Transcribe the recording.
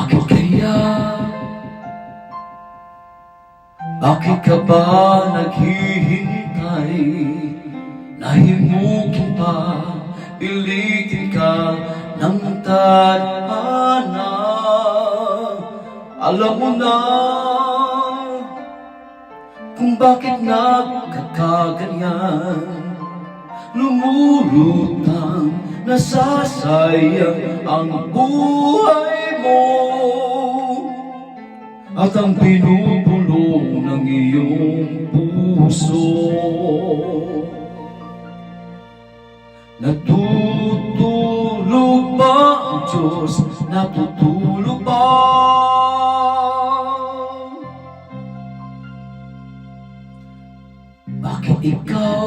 Bakit kaya? Bakit ka ba naghihintay? Nahimukin pa, pilitin ka ng tadhana. Alam mo na kung bakit nagkakaganyan. Lumulutang, nasasayang ang buhay mo at ang pinupulong ng iyong puso. Natutulog ba ang Diyos? Natutulog ba? Bakit ikaw